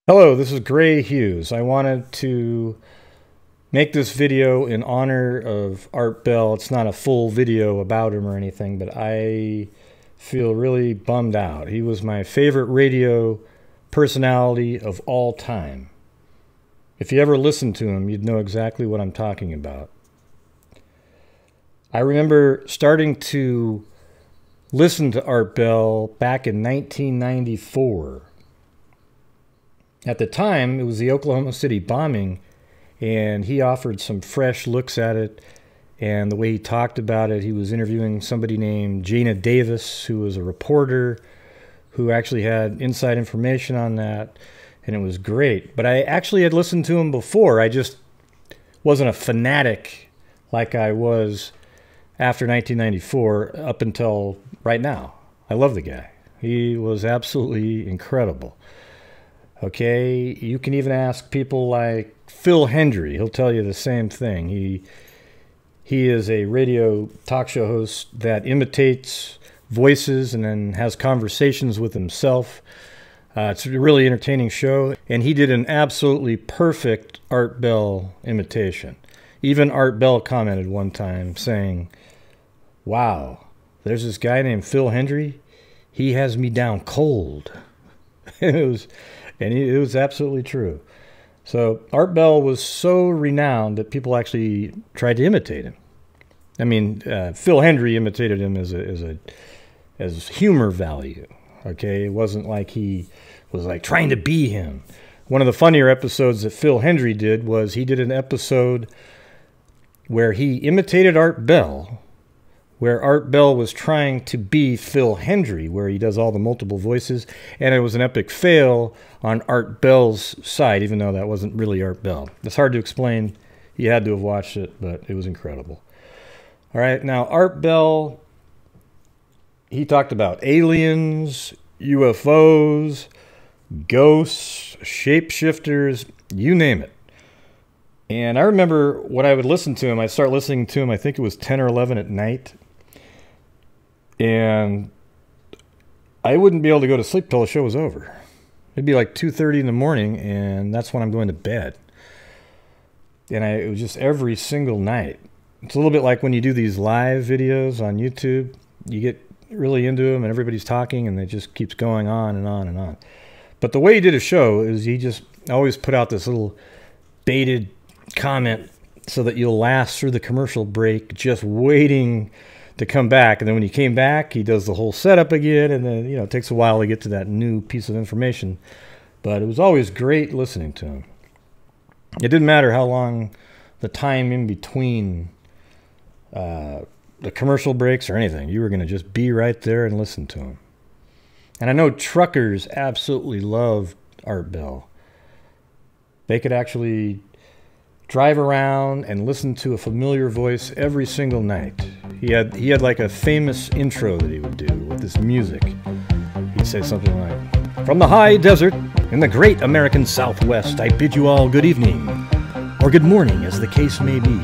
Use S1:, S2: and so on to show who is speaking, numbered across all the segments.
S1: Hello, this is Gray Hughes. I wanted to make this video in honor of Art Bell. It's not a full video about him or anything, but I feel really bummed out. He was my favorite radio personality of all time. If you ever listened to him, you'd know exactly what I'm talking about. I remember starting to listen to Art Bell back in 1994. At the time, it was the Oklahoma City bombing, and he offered some fresh looks at it. And the way he talked about it, he was interviewing somebody named Jana Davis, who was a reporter who actually had inside information on that, and it was great. But I actually had listened to him before. I just wasn't a fanatic like I was after 1994 up until right now. I love the guy. He was absolutely incredible. Okay, you can even ask people like Phil Hendrie. He'll tell you the same thing. He is a radio talk show host that imitates voices and then has conversations with himself. It's a really entertaining show, and he did an absolutely perfect Art Bell imitation. Even Art Bell commented one time saying, "Wow, there's this guy named Phil Hendrie. He has me down cold." It was absolutely true. So Art Bell was so renowned that people actually tried to imitate him. I mean, Phil Hendrie imitated him as humor value. Okay, it wasn't like he was like trying to be him. One of the funnier episodes that Phil Hendrie did was he did an episode where he imitated Art Bell, where Art Bell was trying to be Phil Hendrie, where he does all the multiple voices, and it was an epic fail on Art Bell's side, even though that wasn't really Art Bell. It's hard to explain. You had to have watched it, but it was incredible. All right, now Art Bell, he talked about aliens, UFOs, ghosts, shapeshifters, you name it. And I remember when I would listen to him, I'd start listening to him, I think it was 10 or 11 at night. And I wouldn't be able to go to sleep till the show was over. It'd be like 2:30 in the morning, and that's when I'm going to bed. And it was just every single night. It's a little bit like when you do these live videos on YouTube. You get really into them, and everybody's talking, and it just keeps going on and on and on. But the way he did a show is he just always put out this little baited comment so that you'll last through the commercial break just waiting to come back. And then when he came back, he does the whole setup again, and then, it takes a while to get to that new piece of information. But it was always great listening to him. It didn't matter how long the time in between the commercial breaks or anything. You were going to just be right there and listen to him. And I know truckers absolutely loved Art Bell. They could actually drive around and listen to a familiar voice every single night. He had like a famous intro that he would do with this music. He'd say something like, "From the high desert in the great American Southwest, I bid you all good evening, or good morning, as the case may be."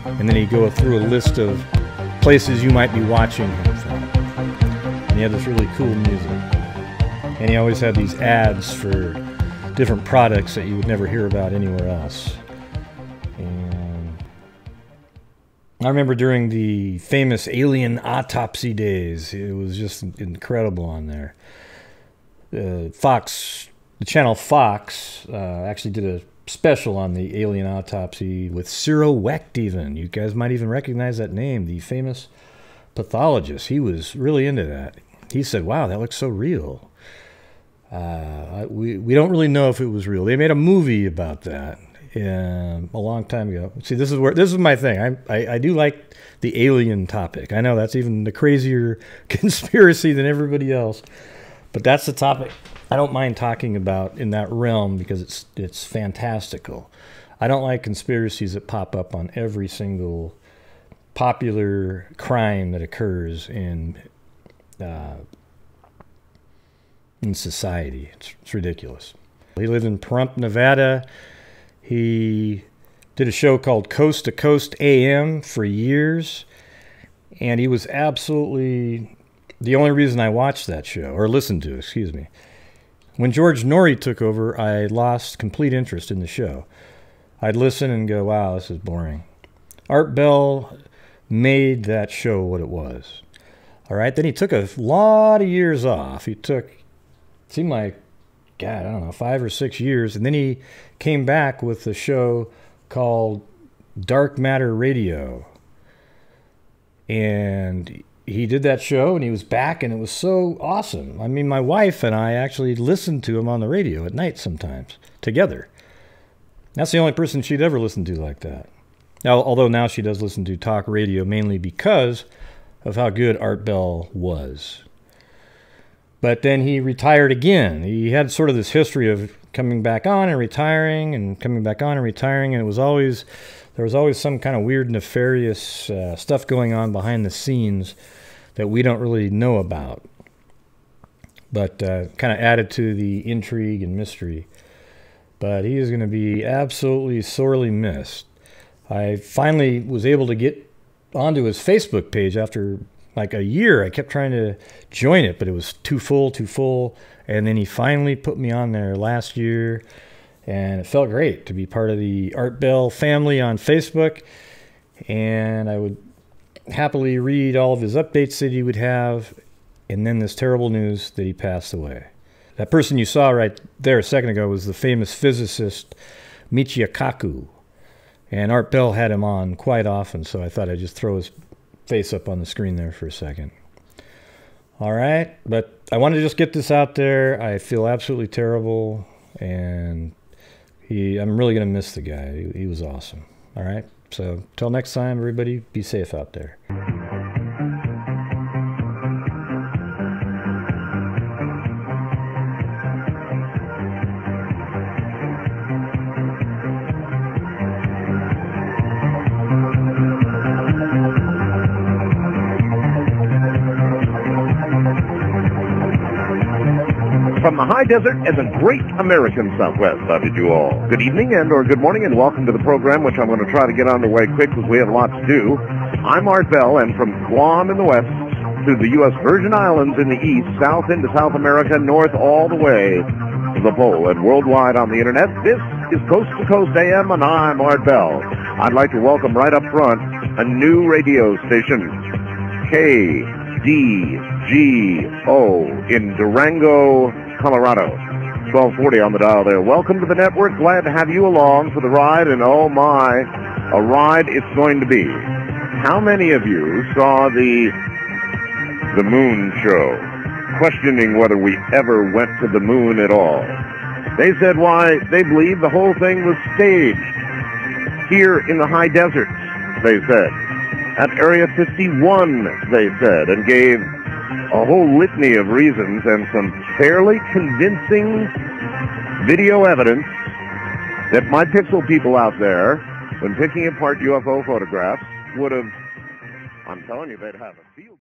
S1: And then he'd go through a list of places you might be watching him from. And he had this really cool music. And he always had these ads for different products that you would never hear about anywhere else. And I remember during the famous alien autopsy days, it was just incredible on there. The channel Fox actually did a special on the alien autopsy with Cyril Wecht even. You guys might even recognize that name, the famous pathologist. He was really into that. He said, "Wow, that looks so real." We don't really know if it was real. They made a movie about that a long time ago. See, this is my thing. I do like the alien topic. I know that's even the crazier conspiracy than everybody else, but that's the topic I don't mind talking about in that realm because it's fantastical. I don't like conspiracies that pop up on every single popular crime that occurs in society. It's ridiculous. He lived in Pahrump, Nevada. He did a show called Coast to Coast AM for years, and he was absolutely the only reason I watched that show, or listened to, excuse me. When George Norrie took over, I lost complete interest in the show. I'd listen and go, wow, this is boring. Art Bell made that show what it was. All right, then he took a lot of years off. He took, it seemed like, God, I don't know, 5 or 6 years. And then he came back with a show called Dark Matter Radio. And he did that show, and he was back, and it was so awesome. I mean, my wife and I actually listened to him on the radio at night sometimes, together. That's the only person she'd ever listened to like that. Now, although now she does listen to talk radio mainly because of how good Art Bell was. But then he retired again. He had sort of this history of coming back on and retiring and coming back on and retiring, and there was always some kind of weird, nefarious stuff going on behind the scenes that we don't really know about, but kind of added to the intrigue and mystery. But he is going to be absolutely sorely missed. I finally was able to get onto his Facebook page after like a year. I kept trying to join it, but it was too full. And then he finally put me on there last year, and it felt great to be part of the Art Bell family on Facebook. And I would happily read all of his updates that he would have, and then this terrible news that he passed away. That person you saw right there a second ago was the famous physicist Michio Kaku. And Art Bell had him on quite often, so I thought I'd just throw his face up on the screen there for a second. All right, but I want to just get this out there. I feel absolutely terrible, and I'm really going to miss the guy. He was awesome. All right, so till next time, everybody, be safe out there.
S2: From the high desert and the great American Southwest, I bid you all good evening or good morning, and welcome to the program, which I'm going to try to get underway quick because we have lots to do. I'm Art Bell, and from Guam in the west to the U.S. Virgin Islands in the east, south into South America, north all the way to the pole, and worldwide on the internet, this is Coast to Coast AM, and I'm Art Bell. I'd like to welcome right up front a new radio station, KDGO in Durango, Colorado. 1240 on the dial there. Welcome to the network. Glad to have you along for the ride, and oh my, a ride it's going to be. How many of you saw the moon show, questioning whether we ever went to the moon at all? They said why they believe the whole thing was staged here in the high deserts, they said. At Area 51, they said, and gave a whole litany of reasons and some fairly convincing video evidence that my pixel people out there, when picking apart UFO photographs, would have, I'm telling you, they'd have a field.